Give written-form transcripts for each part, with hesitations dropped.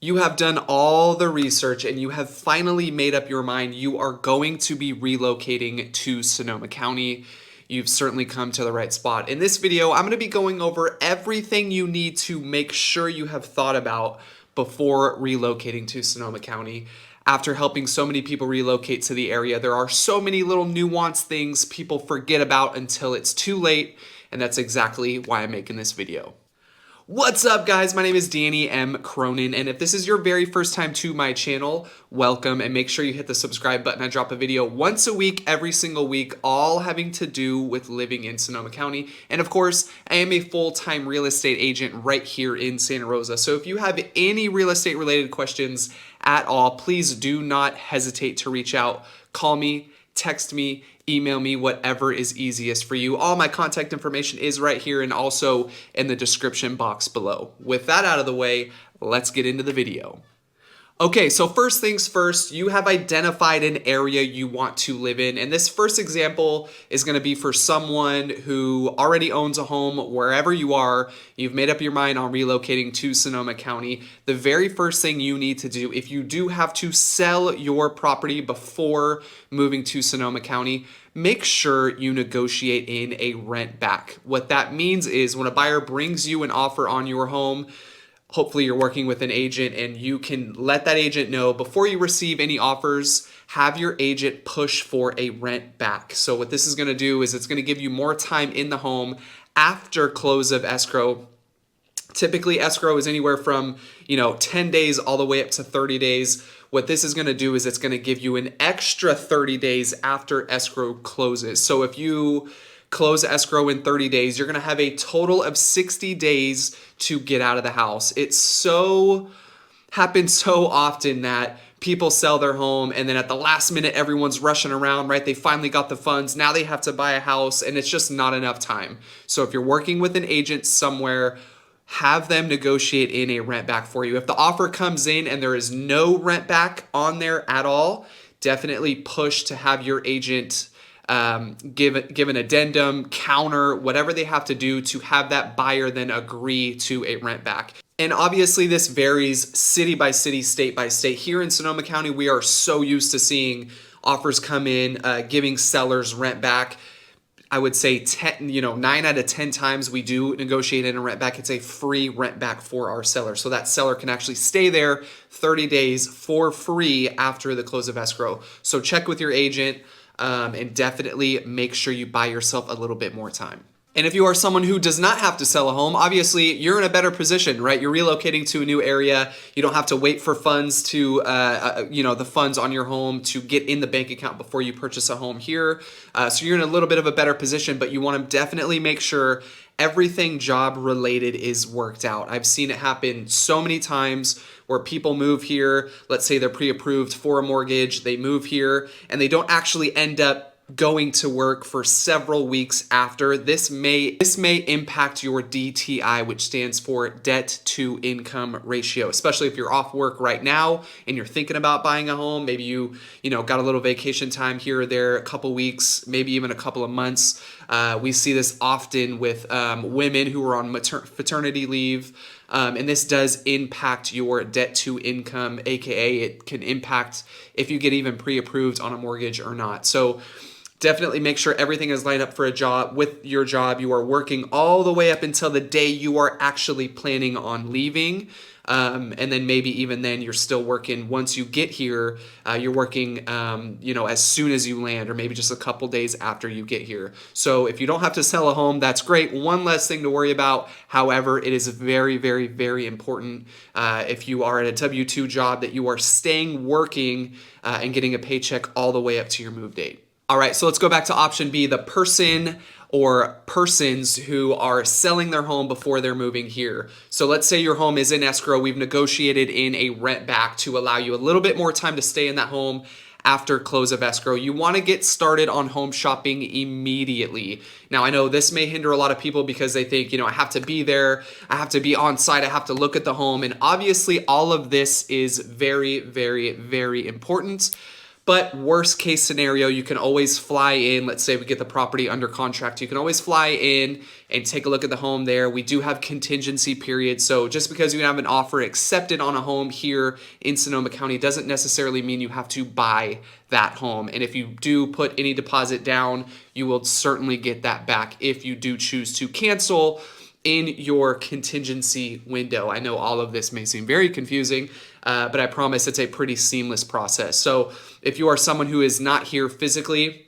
You have done all the research and you have finally made up your mind. You are going to be relocating to Sonoma County. You've certainly come to the right spot. In this video, I'm going to be going over everything you need to make sure you have thought about before relocating to Sonoma County. After helping so many people relocate to the area, there are so many little nuanced things people forget about until it's too late, and that's exactly why I'm making this video. What's up, guys? My name is Danny M. Cronin, and if this is your very first time to my channel, welcome, and make sure you hit the subscribe button. I drop a video once a week, every single week, all having to do with living in Sonoma County. And of course, I am a full-time real estate agent right here in Santa Rosa. So if you have any real estate related questions at all, please do not hesitate to reach out. Call me, text me, email me, whatever is easiest for you. All my contact information is right here and also in the description box below. With that out of the way, let's get into the video. Okay, so first things first, you have identified an area you want to live in. And this first example is going to be for someone who already owns a home wherever you are. You've made up your mind on relocating to Sonoma County. The very first thing you need to do, if you do have to sell your property before moving to Sonoma County, make sure you negotiate in a rent back. What that means is when a buyer brings you an offer on your home, hopefully you're working with an agent and you can let that agent know before you receive any offers, have your agent push for a rent back. So what this is going to do is it's going to give you more time in the home after close of escrow. Typically escrow is anywhere from 10 days all the way up to 30 days. What this is going to do is it's going to give you an extra 30 days after escrow closes. So if you close escrow in 30 days, you're going to have a total of 60 days to get out of the house. Happens so often that people sell their home and then at the last minute, everyone's rushing around, right? They finally got the funds. Now they have to buy a house and it's just not enough time. So if you're working with an agent somewhere, have them negotiate in a rent back for you. If the offer comes in and there is no rent back on there at all, definitely push to have your agent give an addendum, counter, whatever they have to do to have that buyer then agree to a rent back. And obviously this varies city by city, state by state. Here in Sonoma County, we are so used to seeing offers come in, giving sellers rent back. I would say 9 out of 10 times we do negotiate in a rent back. It's a free rent back for our seller. So that seller can actually stay there 30 days for free after the close of escrow. So check with your agent. And definitely make sure you buy yourself a little bit more time. And if you are someone who does not have to sell a home, obviously you're in a better position, right? You're relocating to a new area. You don't have to wait for funds to, the funds on your home to get in the bank account before you purchase a home here. So you're in a little bit of a better position, but you want to definitely make sure everything job related is worked out. I've seen it happen so many times where people move here. Let's say they're pre-approved for a mortgage. They move here and they don't actually end up going to work for several weeks after. This may impact your DTI, which stands for debt to income ratio, especially if you're off work right now and you're thinking about buying a home. Maybe you got a little vacation time here or there, a couple weeks, maybe even a couple of months. We see this often with women who are on paternity leave. And this does impact your debt to income, aka it can impact if you get even pre-approved on a mortgage or not. So definitely make sure everything is lined up for a job. With your job, you are working all the way up until the day you are actually planning on leaving. And then maybe even then you're still working. Once you get here, you're working, as soon as you land or maybe just a couple days after you get here. So if you don't have to sell a home, that's great. One less thing to worry about. However, it is very, very, very important if you are at a W-2 job that you are staying working and getting a paycheck all the way up to your move date. All right, so let's go back to option B, the person or persons who are selling their home before they're moving here. So let's say your home is in escrow. We've negotiated in a rent back to allow you a little bit more time to stay in that home after close of escrow. You want to get started on home shopping immediately. Now, I know this may hinder a lot of people because they think, I have to be there, I have to be on site, I have to look at the home. And obviously all of this is very, very, very important. But worst case scenario, you can always fly in. Let's say we get the property under contract. You can always fly in and take a look at the home there. We do have contingency periods. So just because you have an offer accepted on a home here in Sonoma County doesn't necessarily mean you have to buy that home. And if you do put any deposit down, you will certainly get that back if you do choose to cancel in your contingency window. I know all of this may seem very confusing, but I promise it's a pretty seamless process. So if you are someone who is not here physically,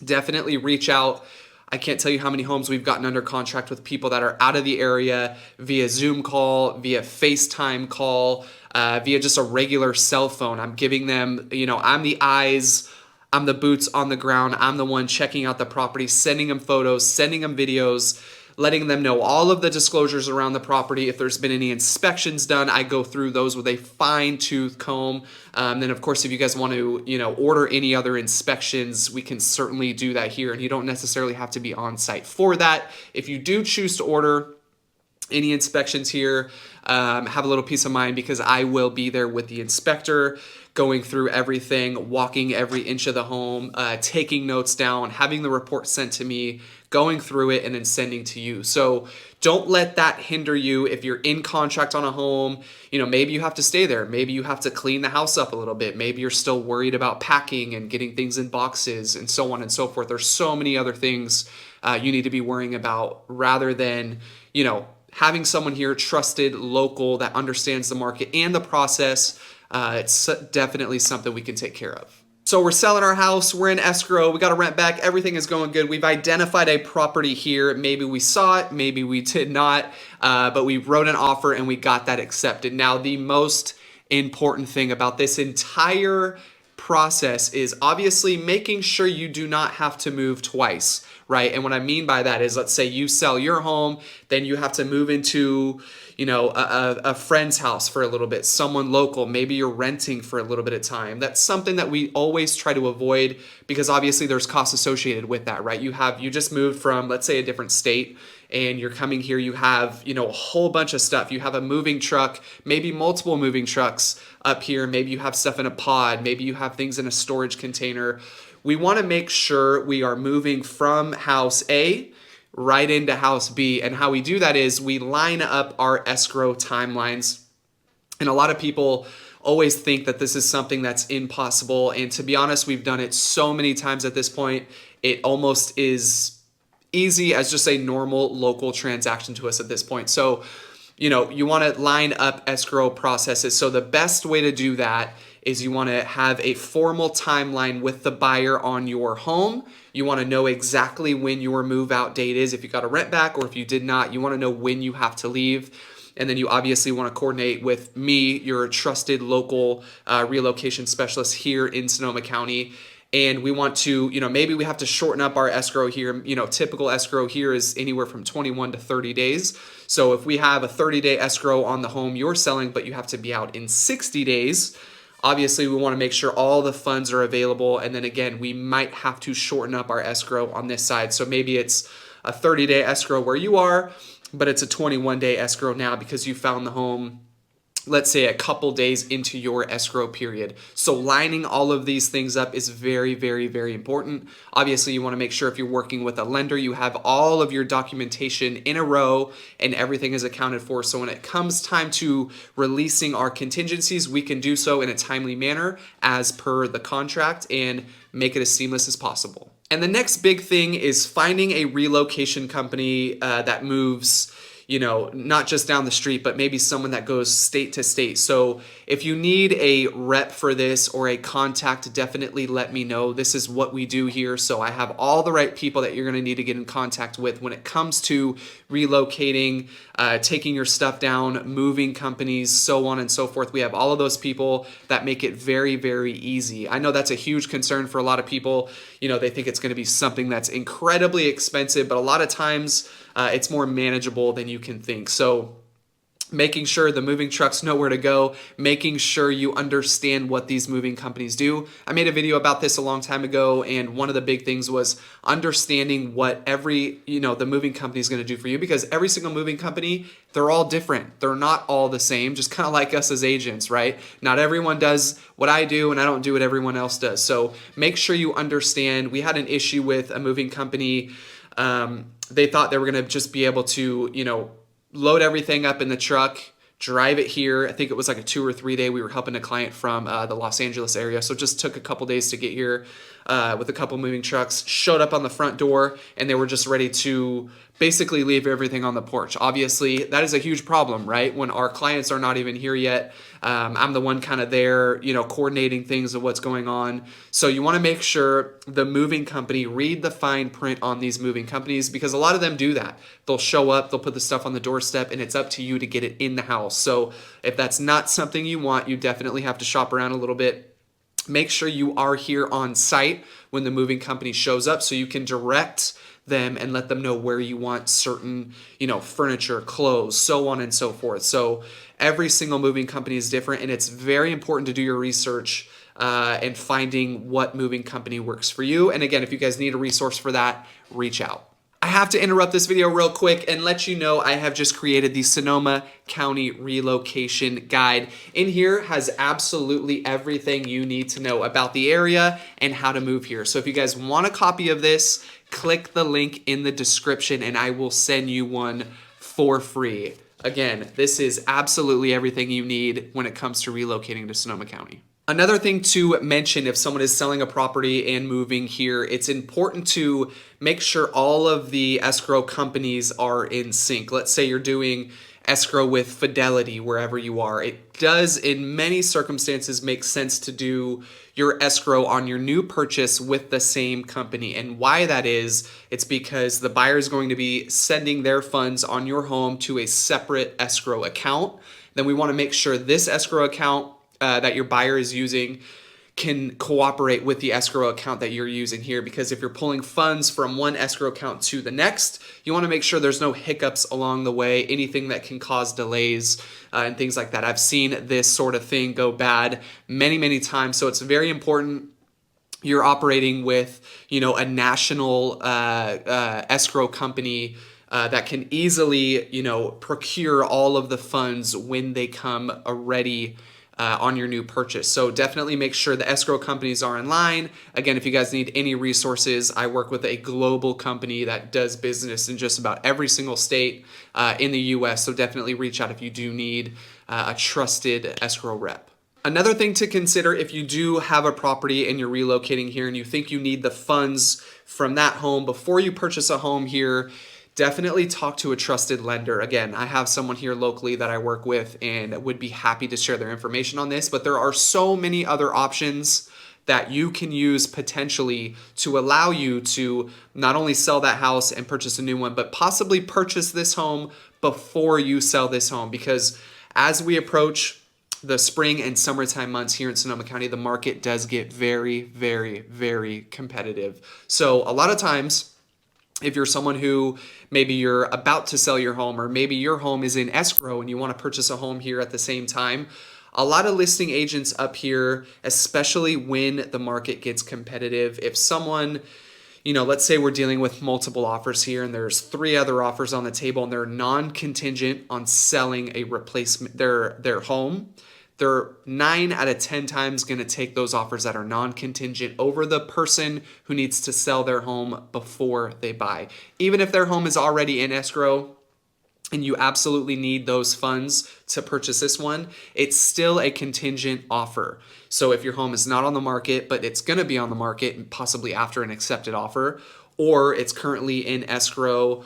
definitely reach out. I can't tell you how many homes we've gotten under contract with people that are out of the area via Zoom call, via FaceTime call, via just a regular cell phone. I'm giving them, I'm the eyes, I'm the boots on the ground. I'm the one checking out the property, sending them photos, sending them videos, letting them know all of the disclosures around the property. If there's been any inspections done, I go through those with a fine-tooth comb. Then, of course, if you guys want to, order any other inspections, we can certainly do that here. And you don't necessarily have to be on site for that. If you do choose to order any inspections here, have a little peace of mind because I will be there with the inspector, going through everything, walking every inch of the home, taking notes down, having the report sent to me, going through it, and then sending to you. So don't let that hinder you. If you're in contract on a home, maybe you have to stay there. Maybe you have to clean the house up a little bit. Maybe you're still worried about packing and getting things in boxes and so on and so forth. There's so many other things you need to be worrying about rather than, having someone here trusted, local, that understands the market and the process. It's definitely something we can take care of. So we're selling our house, we're in escrow, we got a rent back, everything is going good. We've identified a property here. Maybe we saw it, maybe we did not, but we wrote an offer and we got that accepted. Now, the most important thing about this entire process is obviously making sure you do not have to move twice, right? And what I mean by that is, let's say you sell your home, then you have to move into a friend's house for a little bit, someone local, maybe you're renting for a little bit of time. That's something that we always try to avoid because obviously there's costs associated with that, right? You just moved from, let's say, a different state and you're coming here, you have, a whole bunch of stuff. You have a moving truck, maybe multiple moving trucks up here. Maybe you have stuff in a pod. Maybe you have things in a storage container. We want to make sure we are moving from house A right into house B. And how we do that is we line up our escrow timelines. And a lot of people always think that this is something that's impossible. And to be honest, we've done it so many times at this point, it almost is easy as just a normal local transaction to us at this point. So, you want to line up escrow processes. So the best way to do that is you want to have a formal timeline with the buyer on your home. You want to know exactly when your move out date is. If you got a rent back or if you did not, you want to know when you have to leave. And then you obviously want to coordinate with me, your trusted local relocation specialist here in Sonoma County. And we want to, maybe we have to shorten up our escrow here. Typical escrow here is anywhere from 21 to 30 days. So if we have a 30-day escrow on the home you're selling, but you have to be out in 60 days, obviously we want to make sure all the funds are available. And then again, we might have to shorten up our escrow on this side. So maybe it's a 30-day escrow where you are, but it's a 21-day escrow now because you found the home, let's say, a couple days into your escrow period. So lining all of these things up is very, very, very important. Obviously, you want to make sure if you're working with a lender, you have all of your documentation in a row and everything is accounted for. So when it comes time to releasing our contingencies, we can do so in a timely manner as per the contract and make it as seamless as possible. And the next big thing is finding a relocation company that moves, not just down the street, but maybe someone that goes state to state. So if you need a rep for this or a contact, definitely let me know. This is what we do here. So I have all the right people that you're going to need to get in contact with when it comes to relocating, taking your stuff down, moving companies, so on and so forth. We have all of those people that make it very, very easy. I know that's a huge concern for a lot of people. They think it's going to be something that's incredibly expensive, but a lot of times it's more manageable than you can think. So making sure the moving trucks know where to go, making sure you understand what these moving companies do. I made a video about this a long time ago, and one of the big things was understanding what the moving company is going to do for you, because every single moving company, they're all different. They're not all the same, just kind of like us as agents, right? Not everyone does what I do, and I don't do what everyone else does. So make sure you understand. We had an issue with a moving company. They thought they were going to just be able to, load everything up in the truck, drive it here. I think it was like a 2 or 3 day. We were helping a client from the Los Angeles area. So it just took a couple days to get here with a couple moving trucks, showed up on the front door, and they were just ready to basically leave everything on the porch. Obviously, that is a huge problem, right? When our clients are not even here yet. I'm the one kind of there, coordinating things of what's going on. So you want to make sure the moving company, read the fine print on these moving companies, because a lot of them do that. They'll show up, they'll put the stuff on the doorstep, and it's up to you to get it in the house. So if that's not something you want, you definitely have to shop around a little bit. Make sure you are here on site when the moving company shows up so you can direct them and let them know where you want certain, furniture, clothes, so on and so forth. So every single moving company is different, and it's very important to do your research and finding what moving company works for you. And again, if you guys need a resource for that, reach out. I have to interrupt this video real quick and let you know I have just created the Sonoma County Relocation Guide. In here has absolutely everything you need to know about the area and how to move here. So if you guys want a copy of this, click the link in the description and I will send you one for free. Again, this is absolutely everything you need when it comes to relocating to Sonoma County. Another thing to mention, if someone is selling a property and moving here, it's important to make sure all of the escrow companies are in sync. Let's say you're doing escrow with Fidelity wherever you are. It does, in many circumstances, make sense to do your escrow on your new purchase with the same company. And why that is, it's because the buyer is going to be sending their funds on your home to a separate escrow account. Then we want to make sure this escrow account that your buyer is using can cooperate with the escrow account that you're using here, because if you're pulling funds from one escrow account to the next, you want to make sure there's no hiccups along the way, anything that can cause delays and things like that. I've seen this sort of thing go bad many, many times, so it's very important you're operating with, a national escrow company that can easily, procure all of the funds when they come ready on your new purchase. So definitely make sure the escrow companies are in line. Again, if you guys need any resources, I work with a global company that does business in just about every single state in the US. So definitely reach out if you do need a trusted escrow rep. Another thing to consider, if you do have a property and you're relocating here and you think you need the funds from that home before you purchase a home here, definitely talk to a trusted lender. Again, I have someone here locally that I work with and would be happy to share their information on this, but there are so many other options that you can use potentially to allow you to not only sell that house and purchase a new one, but possibly purchase this home before you sell this home. Because as we approach the spring and summertime months here in Sonoma County, the market does get very, very, very competitive. So a lot of times, if you're someone who maybe you're about to sell your home, or maybe your home is in escrow and you want to purchase a home here at the same time, a lot of listing agents up here, especially when the market gets competitive, if someone, let's say we're dealing with multiple offers here and there's 3 other offers on the table and they're non-contingent on selling a replacement, their home, they're 9 out of 10 times going to take those offers that are non-contingent over the person who needs to sell their home before they buy. Even if their home is already in escrow and you absolutely need those funds to purchase this one, it's still a contingent offer. So if your home is not on the market, but it's going to be on the market and possibly after an accepted offer, or it's currently in escrow,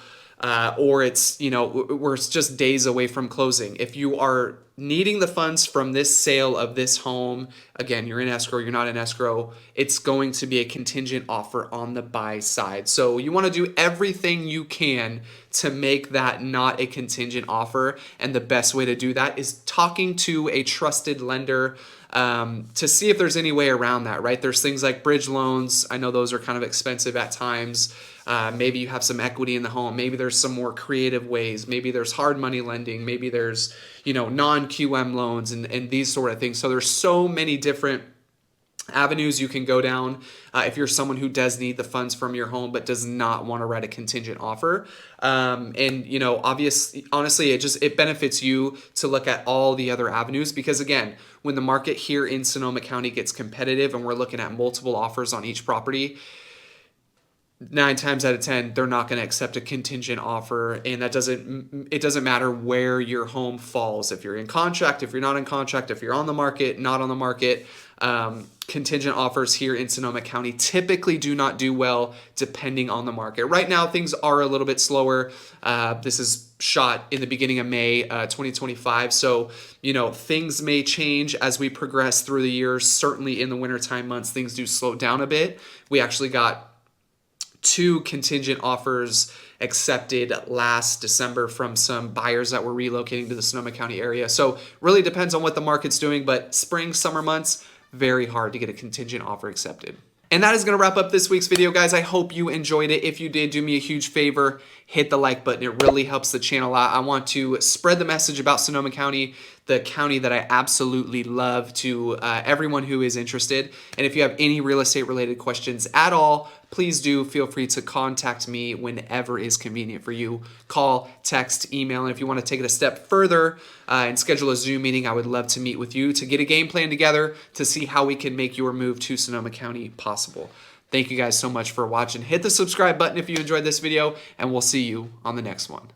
or it's, where it's just days away from closing. If you are needing the funds from this sale of this home, again, you're in escrow, you're not in escrow, it's going to be a contingent offer on the buy side. So you want to do everything you can to make that not a contingent offer. And the best way to do that is talking to a trusted lender to see if there's any way around that, right? There's things like bridge loans. I know those are kind of expensive at times. Maybe you have some equity in the home. Maybe there's some more creative ways. Maybe there's hard money lending. Maybe there's, non-QM loans and these sort of things. So there's so many different avenues you can go down if you're someone who does need the funds from your home but does not want to write a contingent offer. Honestly, it benefits you to look at all the other avenues, because again, when the market here in Sonoma County gets competitive and we're looking at multiple offers on each property, 9 times out of 10, they're not going to accept a contingent offer. And it doesn't matter where your home falls. If you're in contract, if you're not in contract, if you're on the market, not on the market, contingent offers here in Sonoma County typically do not do well depending on the market. Right now, things are a little bit slower. This is shot in the beginning of May 2025. So, things may change as we progress through the year. Certainly in the wintertime months, things do slow down a bit. We actually got 2 contingent offers accepted last December from some buyers that were relocating to the Sonoma County area. So really depends on what the market's doing, but spring, summer months, very hard to get a contingent offer accepted. And that is going to wrap up this week's video, guys. I hope you enjoyed it. If you did, do me a huge favor, hit the like button. It really helps the channel out. I want to spread the message about Sonoma County, the county that I absolutely love, to everyone who is interested. And if you have any real estate related questions at all, please do feel free to contact me whenever is convenient for you. Call, text, email, and if you want to take it a step further and schedule a Zoom meeting, I would love to meet with you to get a game plan together to see how we can make your move to Sonoma County possible. Thank you guys so much for watching. Hit the subscribe button if you enjoyed this video, and we'll see you on the next one.